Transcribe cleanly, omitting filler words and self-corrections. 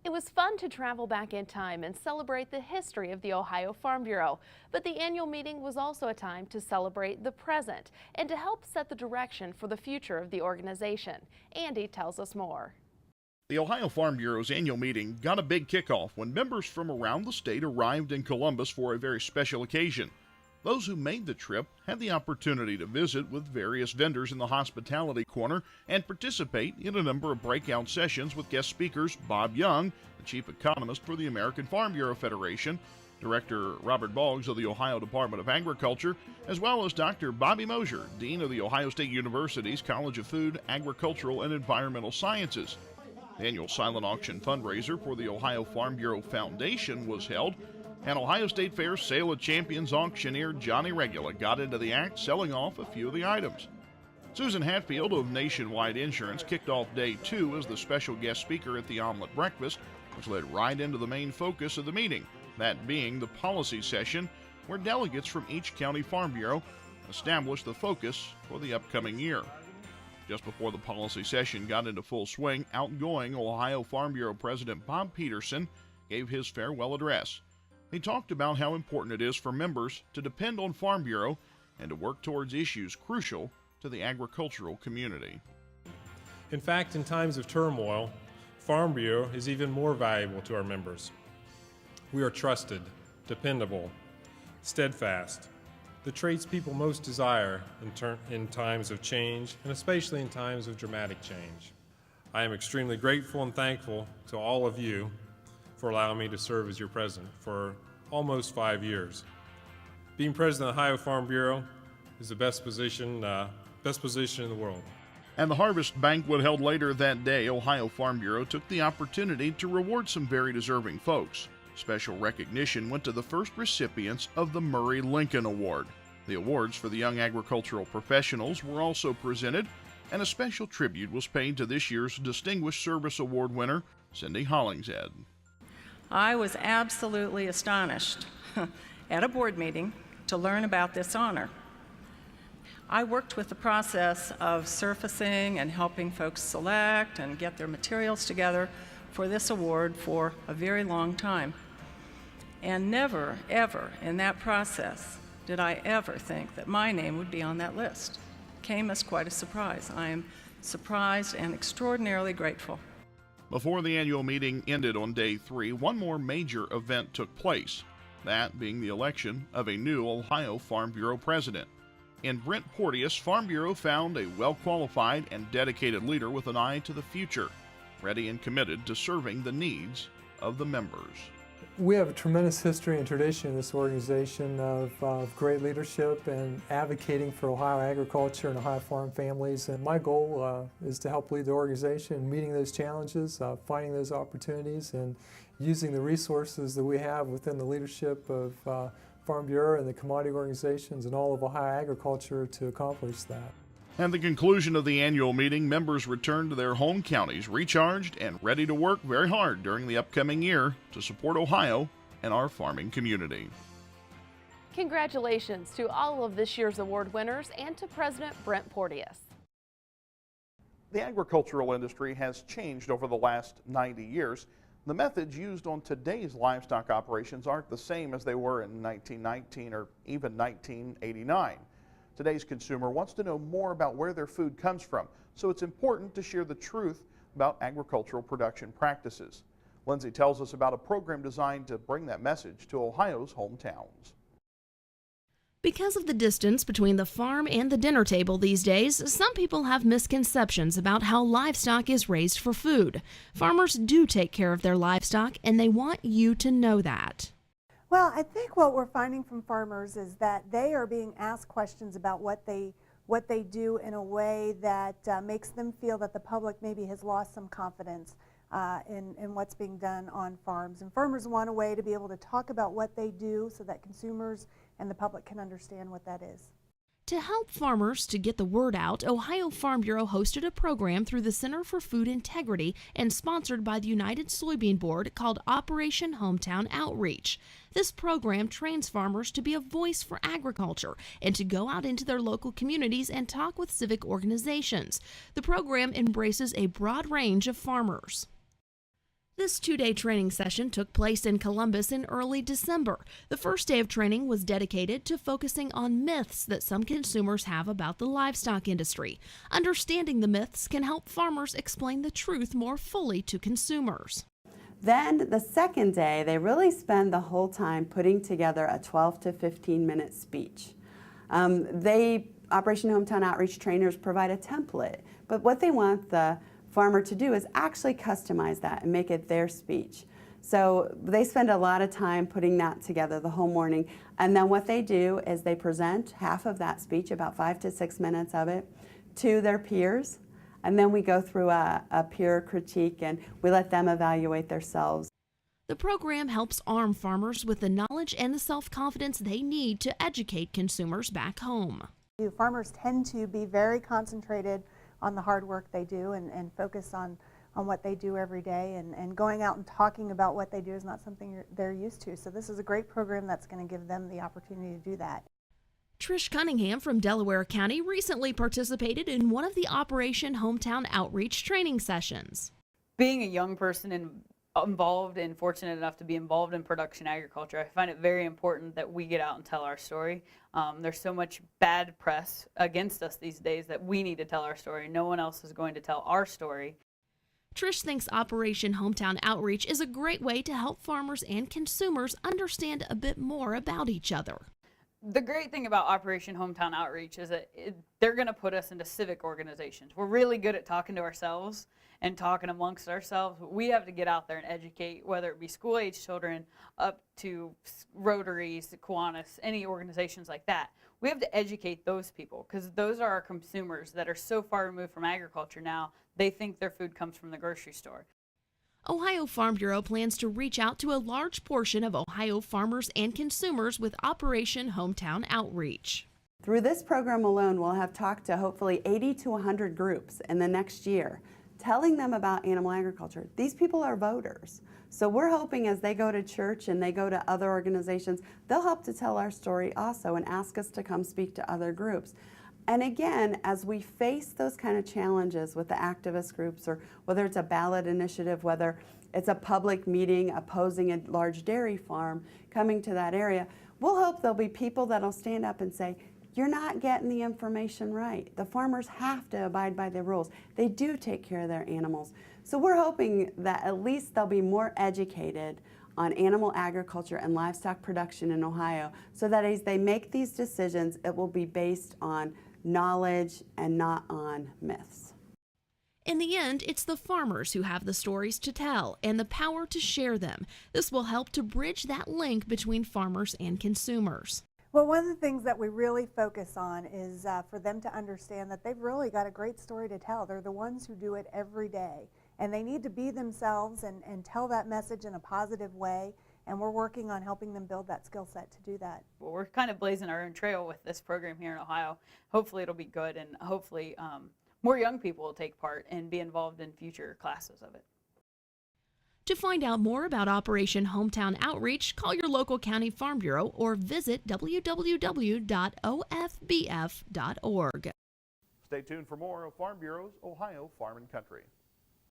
It was fun to travel back in time and celebrate the history of the Ohio Farm Bureau, but the annual meeting was also a time to celebrate the present and to help set the direction for the future of the organization. Andy tells us more. The Ohio Farm Bureau's annual meeting got a big kickoff when members from around the state arrived in Columbus for a very special occasion. Those who made the trip had the opportunity to visit with various vendors in the hospitality corner and participate in a number of breakout sessions with guest speakers Bob Young, the chief economist for the American Farm Bureau Federation, Director Robert Boggs of the Ohio Department of Agriculture, as well as Dr. Bobby Mosier, Dean of the Ohio State University's College of Food, Agricultural, and Environmental Sciences. The annual silent auction fundraiser for the Ohio Farm Bureau Foundation was held, and Ohio State Fair Sale of Champions auctioneer Johnny Regula got into the act, selling off a few of the items. Susan Hatfield of Nationwide Insurance kicked off day 2 as the special guest speaker at the Omelet Breakfast, which led right into the main focus of the meeting, that being the policy session, where delegates from each county farm bureau established the focus for the upcoming year. Just before the policy session got into full swing, outgoing Ohio Farm Bureau President Bob Peterson gave his farewell address. He talked about how important it is for members to depend on Farm Bureau and to work towards issues crucial to the agricultural community. In fact, in times of turmoil, Farm Bureau is even more valuable to our members. We are trusted, dependable, steadfast, the traits people most desire in times of change, and especially in times of dramatic change. I am extremely grateful and thankful to all of you for allowing me to serve as your president for almost 5 years. Being president of the Ohio Farm Bureau is the best position in the world. And the harvest banquet held later that day, Ohio Farm Bureau took the opportunity to reward some very deserving folks. Special recognition went to the first recipients of the Murray Lincoln Award. The awards for the young agricultural professionals were also presented, and a special tribute was paid to this year's Distinguished Service Award winner, Cindy Hollingshead. I was absolutely astonished at a board meeting to learn about this honor. I worked with the process of surfacing and helping folks select and get their materials together for this award for a very long time. And never, ever in that process did I ever think that my name would be on that list. It came as quite a surprise. I am surprised and extraordinarily grateful. Before the annual meeting ended on day 3, one more major event took place, that being the election of a new Ohio Farm Bureau president. In Brent Porteous, Farm Bureau found a well-qualified and dedicated leader with an eye to the future, ready and committed to serving the needs of the members. We have a tremendous history and tradition in this organization of great leadership and advocating for Ohio agriculture and Ohio farm families. And my goal is to help lead the organization in meeting those challenges, finding those opportunities, and using the resources that we have within the leadership of Farm Bureau and the commodity organizations and all of Ohio agriculture to accomplish that. At the conclusion of the annual meeting, members returned to their home counties recharged and ready to work very hard during the upcoming year to support Ohio and our farming community. Congratulations to all of this year's award winners and to President Brent Porteous. The agricultural industry has changed over the last 90 years. The methods used on today's livestock operations aren't the same as they were in 1919 or even 1989. Today's consumer wants to know more about where their food comes from, so it's important to share the truth about agricultural production practices. Lindsay tells us about a program designed to bring that message to Ohio's hometowns. Because of the distance between the farm and the dinner table these days, some people have misconceptions about how livestock is raised for food. Farmers do take care of their livestock, and they want you to know that. Well, I think what we're finding from farmers is that they are being asked questions about what they do in a way that makes them feel that the public maybe has lost some confidence in what's being done on farms. And farmers want a way to be able to talk about what they do so that consumers and the public can understand what that is. To help farmers to get the word out, Ohio Farm Bureau hosted a program through the Center for Food Integrity and sponsored by the United Soybean Board called Operation Hometown Outreach. This program trains farmers to be a voice for agriculture and to go out into their local communities and talk with civic organizations. The program embraces a broad range of farmers. This 2-day training session took place in Columbus in early December. The first day of training was dedicated to focusing on myths that some consumers have about the livestock industry. Understanding the myths can help farmers explain the truth more fully to consumers. Then the second day, they really spend the whole time putting together a 12 to 15-minute speech. Operation Hometown Outreach trainers provide a template, but what they want the farmer to do is actually customize that and make it their speech. So they spend a lot of time putting that together the whole morning, and then what they do is they present half of that speech, about 5 to 6 minutes of it, to their peers, and then we go through a peer critique and we let them evaluate themselves. The program helps arm farmers with the knowledge and the self-confidence they need to educate consumers back home. Farmers tend to be very concentrated on the hard work they do and focus on what they do every day, and going out and talking about what they do is not something they're used to. So this is a great program that's going to give them the opportunity to do that. Trish Cunningham from Delaware County recently participated in one of the Operation Hometown Outreach training sessions. Being a young person involved and fortunate enough to be involved in production agriculture, I find it very important that we get out and tell our story. There's so much bad press against us these days that we need to tell our story. No one else is going to tell our story. Trish thinks Operation Hometown Outreach is a great way to help farmers and consumers understand a bit more about each other. The great thing about Operation Hometown Outreach is that they're going to put us into civic organizations. We're really good at talking to ourselves and talking amongst ourselves. We have to get out there and educate, whether it be school-age children up to Rotaries, Kiwanis, any organizations like that. We have to educate those people because those are our consumers that are so far removed from agriculture now, they think their food comes from the grocery store. Ohio Farm Bureau plans to reach out to a large portion of Ohio farmers and consumers with Operation Hometown Outreach. Through this program alone, we'll have talked to hopefully 80 to 100 groups in the next year, telling them about animal agriculture. These people are voters. So we're hoping as they go to church and they go to other organizations, they'll help to tell our story also and ask us to come speak to other groups. And again, as we face those kind of challenges with the activist groups, or whether it's a ballot initiative, whether it's a public meeting opposing a large dairy farm coming to that area, we'll hope there'll be people that'll stand up and say, you're not getting the information right. The farmers have to abide by the rules. They do take care of their animals. So we're hoping that at least they'll be more educated on animal agriculture and livestock production in Ohio, so that as they make these decisions, it will be based on knowledge and not on myths. In the end, it's the farmers who have the stories to tell and the power to share them. This will help to bridge that link between farmers and consumers. Well, one of the things that we really focus on is for them to understand that they've really got a great story to tell. They're the ones who do it every day, and they need to be themselves and tell that message in a positive way, and we're working on helping them build that skill set to do that. Well, we're kind of blazing our own trail with this program here in Ohio. Hopefully it'll be good, and hopefully more young people will take part and be involved in future classes of it. To find out more about Operation Hometown Outreach, call your local county farm bureau or visit www.ofbf.org. Stay tuned for more of Farm Bureau's Ohio Farm and Country.